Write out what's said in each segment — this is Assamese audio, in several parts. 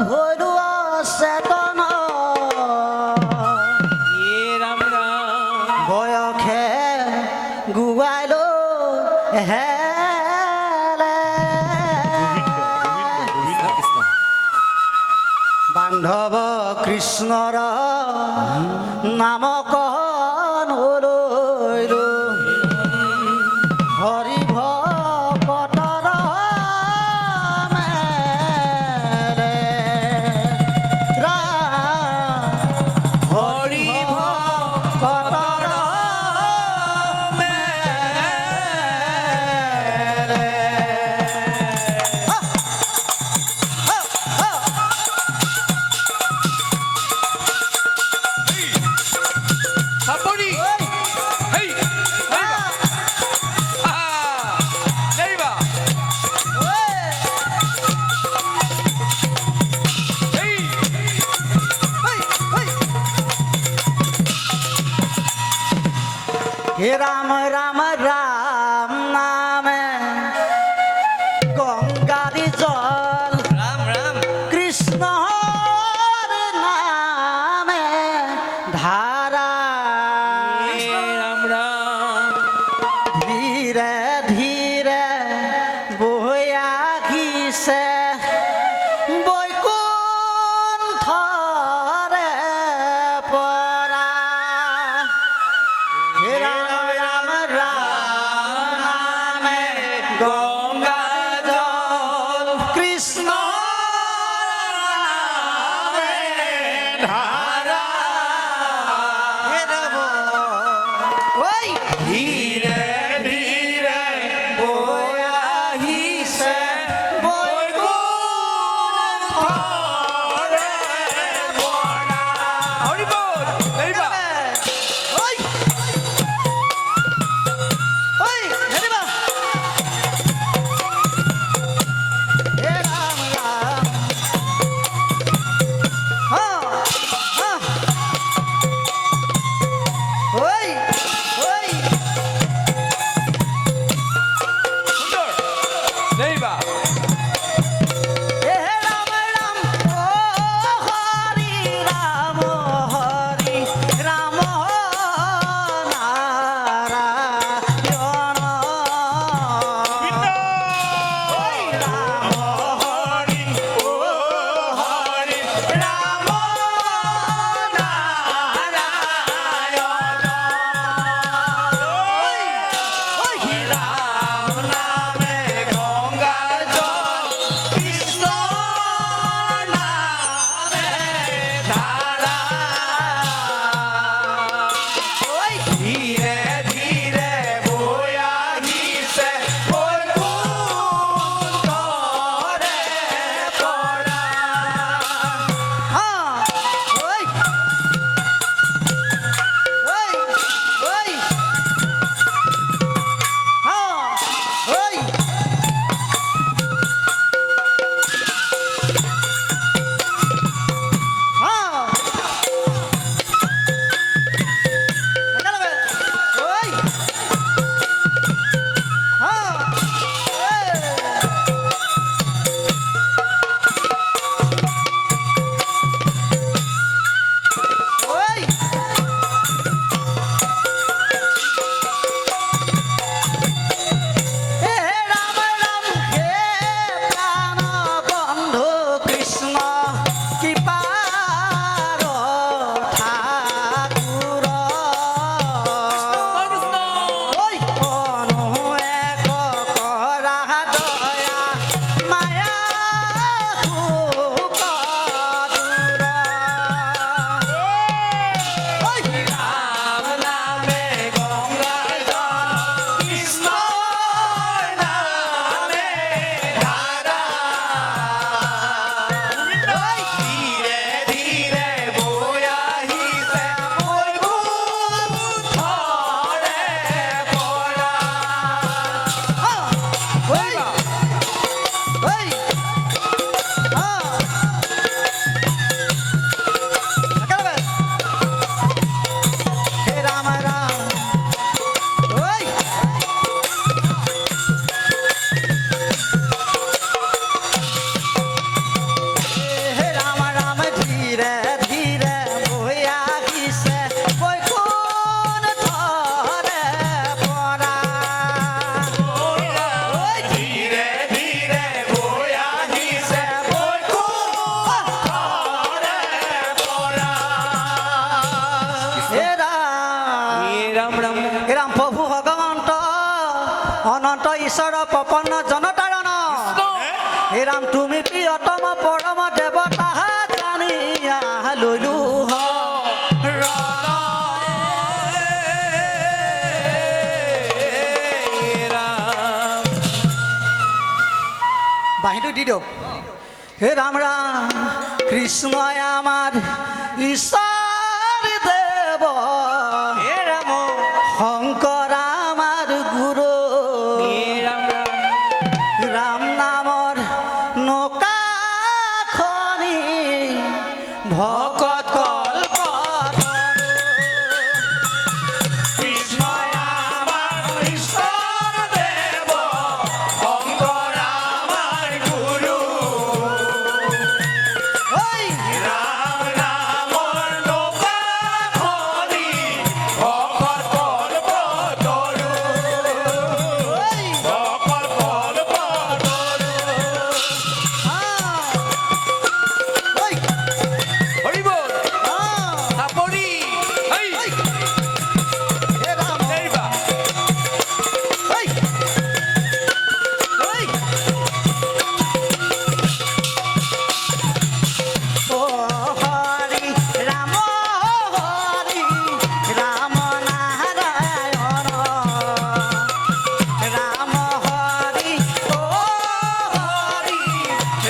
ভৰুৱা চেতন ৰাম ৰাম বয়সে গুৱাইলো হেলে বান্ধৱ কৃষ্ণৰ নামকৰণ লৈলো হৰি ভকতৰ মেলে হৰি ভকতৰ মেলে সাপনি হেই নেইবা হেই হে রাম রাম রাম নামে গঙ্গারি জল রাম রাম কৃষ্ণ নামে ধারা রাম রাম ধীরে ধীরে বইয়া গিছে বৈকুণ্ঠরে পরা হে রাম রাম রাম নামে গঙ্গা জল কৃষ্ণ নামে ধারা হে দেব ওই ধীরে ধীরে বয়া হিসে বৈকুণ্ঠরে পরা হরি বল নেইবা ওই ওই হেরিবা হে রাম রাম হ্যাঁ হ্যাঁ ওই ওই ঈশ্বৰ পপন জনতাৰণ হে ৰাম তুমি প্ৰিয়তম পৰম দেৱতা জানিয়া ললো বাহিৰটো দি দিয়ক হে ৰাম ৰাম কৃষ্ণই আমাৰ ঈশ্বৰ দেৱ হে ৰাম শংকৰ আমাৰ গুৰু হে ৰাম ৰাম ৰাম নামৰ নৌকা খনি ভকত কল্প কৃষ্ণই আমাৰ ঈশ্বৰ দেৱ শংকৰ আমাৰ গুৰু ৰাম নামৰ নৌকা খনি ভকত কল্প তৰু ভকত কল্প তৰু হৰি বল চাপৰি এই দেইবা হৰি ৰাম ৰাম নাৰায়ণ ৰাম হৰি হৰি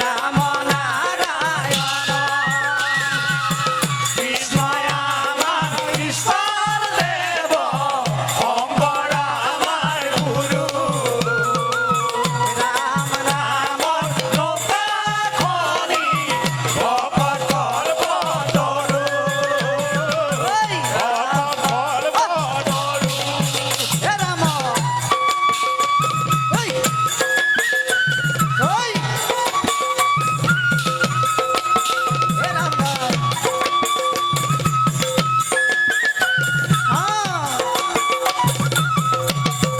ৰাম নাৰায়ণ কৃষ্ণই আমাৰ ঈশ্বৰ দেৱ শংকৰ আমাৰ গুৰু ৰাম নামৰ নৌকা খনি ভকত কল্প তৰু ভকত কল্প তৰু হে ৰাম হে ৰাম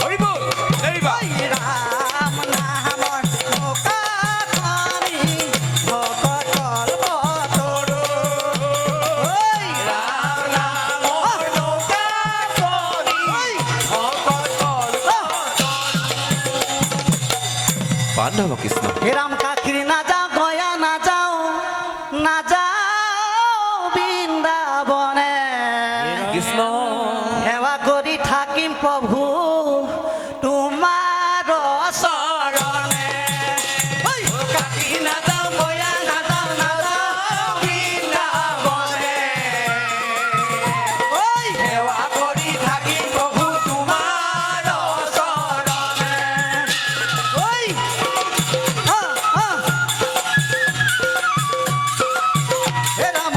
হৰি বল দেইবা ৰাম নামৰ নৌকা খনি ভকত কল্প তৰু ৰাম নামৰ নৌকা খনি ভকত কল্প পাণ্ডৱ কৃষ্ণ হে ৰাম কাকিৰ না যাও গয়া না যাও বৃন্দাবনে কৃষ্ণ সেৱা কৰি থাকিম প্ৰভু তোমাৰ চৰণে কাটি নাযাওঁ গয়া নাযাওঁ বৃন্দাবনে সেৱা কৰি থাকিম প্ৰভু তোমাৰ চৰণে হে ৰাম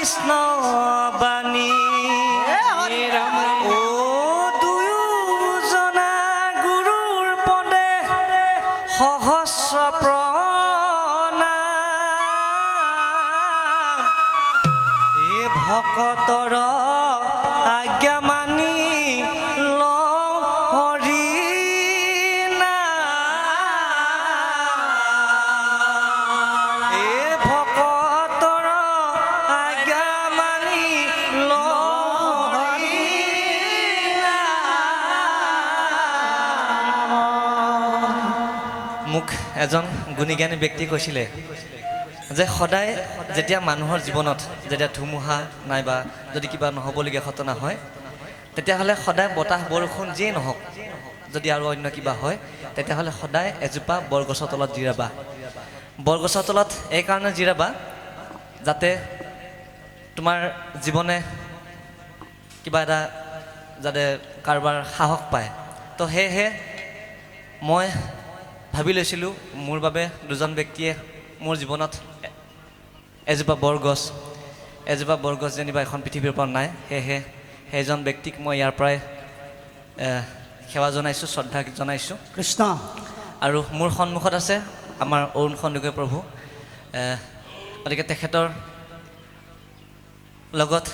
কৃষ্ণ বাণী ও দুয়োজনা গুৰুৰ পদে সহস্ৰ প্ৰণাম এই ভকতৰ আজ্ঞা মানি লওঁ হৰি নাম এই ভকতৰ আজ্ঞা মানি লওঁ হৰি নাম। মোক এজন গুণীজ্ঞানী ব্যক্তি কৈছিলে যে সদায় যেতিয়া মানুহৰ জীৱনত যেতিয়া ধুমুহা নাইবা যদি কিবা নহ'বলগীয়া ঘটনা হয় তেতিয়াহ'লে সদায় বতাহ বৰষুণ যিয়েই নহওক যদি আৰু অন্য কিবা হয় তেতিয়াহ'লে সদায় এজোপা বৰগছৰ তলত জিৰাবা। বৰগছৰ তলত এইকাৰণে জিৰাবা যাতে তোমাৰ জীৱনে কিবা এটা যাতে কাৰোবাৰ সাহস পায়। তো সেয়েহে মই ভাবি লৈছিলোঁ মোৰ বাবে দুজন ব্যক্তিয়ে মোৰ জীৱনত এজোপা বৰগছ যেনিবা এখন পৃথিৱীৰ পৰা নাই, সেয়েহে সেইজন ব্যক্তিক মই ইয়াৰ পৰাই সেৱা জনাইছোঁ, শ্ৰদ্ধা জনাইছোঁ। কৃষ্ণ আৰু মোৰ সন্মুখত আছে আমাৰ অৰুণ সন্দিকৈ প্ৰভু। গতিকে তেখেতৰ লগত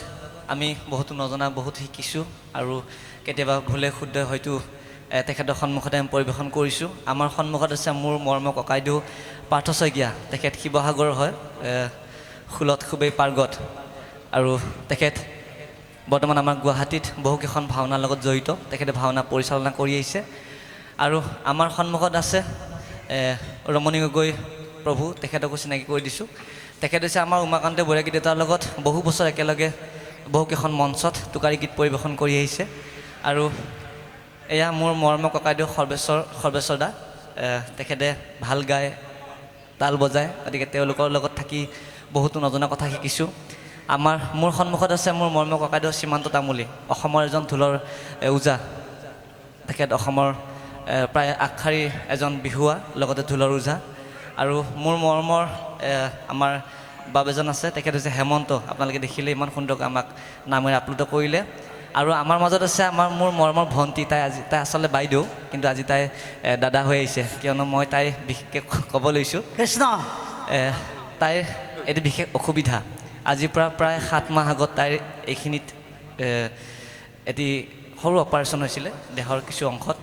আমি বহুতো নজনা বহুত শিকিছোঁ আৰু কেতিয়াবা ভুলে শুদ্ধ হয়তো তেখেতৰ সন্মুখতে আমি পৰিৱেশন কৰিছোঁ। আমাৰ সন্মুখত আছে মোৰ মৰমৰ ককাইদেউ পাৰ্থ শইকীয়া। তেখেত শিৱসাগৰৰ হয়, খোলত খুবেই পাৰ্গত আৰু তেখেত বৰ্তমান আমাৰ গুৱাহাটীত বহুকেইখন ভাওনাৰ লগত জড়িত। তেখেতে ভাওনা পৰিচালনা কৰি আহিছে। আৰু আমাৰ সন্মুখত আছে ৰমণী গগৈ প্ৰভু, তেখেতকো চিনাকি কৰি দিছোঁ। তেখেত হৈছে আমাৰ উমাকান্ত বৈৰাগী দেউতাৰ লগত বহু বছৰ একেলগে বহুকেইখন মঞ্চত টোকাৰী গীত পৰিৱেশন কৰি আহিছে। আৰু এয়া মোৰ মৰমৰ ককাইদেউ সৰ্বেশ্বৰ দা। তেখেতে ভাল গায়, তাল বজায়। গতিকে তেওঁলোকৰ লগত থাকি বহুতো নজনা কথা শিকিছোঁ। মোৰ সন্মুখত আছে মোৰ মৰমৰ ককাইদেউ সীমান্ত তামুলী, অসমৰ এজন ঢোলৰ ওজা। তেখেত অসমৰ প্ৰায় আগশাৰীৰ এজন বিহুৱা, লগতে ঢোলৰ ওজা। আৰু মোৰ মৰমৰ আমাৰ বাবেজন আছে, তেখেত হৈছে হেমন্ত। আপোনালোকে দেখিলে ইমান সুন্দৰকৈ আমাক নামেৰে আপ্লুত কৰিলে। আৰু আমাৰ মাজত আছে মোৰ মৰমৰ ভণ্টি। তাই আচলতে বাইদেউ, কিন্তু আজি তাই দাদা হৈ আহিছে, কিয়নো মই তাই বিশেষকৈ ক'ব লৈছোঁ। কৃষ্ণ তাইৰ এইটো বিশেষ অসুবিধা। আজিৰ পৰা প্ৰায় 7 মাহ আগত তাইৰ এইখিনিত এটি সৰু অপাৰেশ্যন হৈছিলে দেহৰ কিছু অংশত।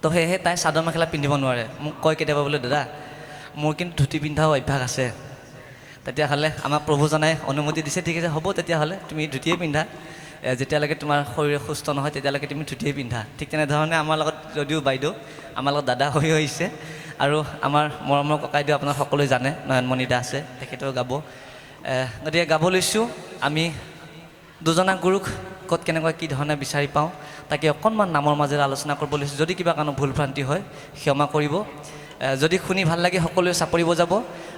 তো সেয়েহে তাই চাদৰ মেখেলা পিন্ধিব নোৱাৰে। মোক কয় কেতিয়াবা বোলে, দাদা মোৰ কিন্তু ধুতি পিন্ধাও অভ্যাস আছে। তেতিয়াহ'লে আমাৰ প্ৰভুজনাই অনুমতি দিছে, ঠিক আছে হ'ব তেতিয়াহ'লে তুমি ধুতিয়ে পিন্ধা। যেতিয়ালৈকে তোমাৰ শৰীৰ সুস্থ নহয় তেতিয়ালৈকে তুমি ধুতিয়ে পিন্ধা। ঠিক তেনেধৰণে আমাৰ লগত যদিও বাইদেউ, আমাৰ লগত দাদা হৈ আহিছে। আৰু আমাৰ মৰমৰ ককাইদেউ আপোনাৰ সকলোৱে জানে, নয়নমণি দা আছে, তেখেতেও গাব। গতিকে গাব লৈছোঁ। আমি দুজনা গুৰুক ক'ত কেনেকৈ কি ধৰণে বিচাৰি পাওঁ তাকে অকণমান নামৰ মাজেৰে আলোচনা কৰিব লৈছোঁ। যদি কিবা কাৰণত ভুল ভ্ৰান্তি হয় ক্ষমা কৰিব। যদি শুনি ভাল লাগে সকলোৱে চাপৰি বজাব,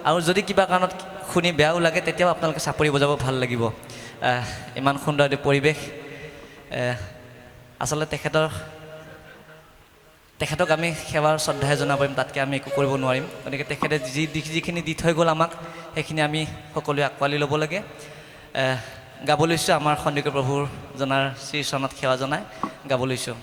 আৰু যদি কিবা কাৰণত শুনি বেয়াও লাগে তেতিয়াও আপোনালোকে চাপৰি বজাব, ভাল লাগিব। ইমান সুন্দৰ এটি পৰিৱেশ। আচলতে তেখেতক আমি সেৱাৰ শ্ৰদ্ধাৰে জনাব পাৰিম, তাতকৈ আমি একো কৰিব নোৱাৰিম। গতিকে তেখেতে যিখিনি দি থৈ গ'ল আমাক, সেইখিনি আমি সকলোৱে আঁকোৱালি ল'ব লাগে। গাব লৈছোঁ আমাৰ সন্দিকৈ প্ৰভুৰ জনাৰ শ্ৰীচৰণত সেৱা জনাই গাব লৈছোঁ।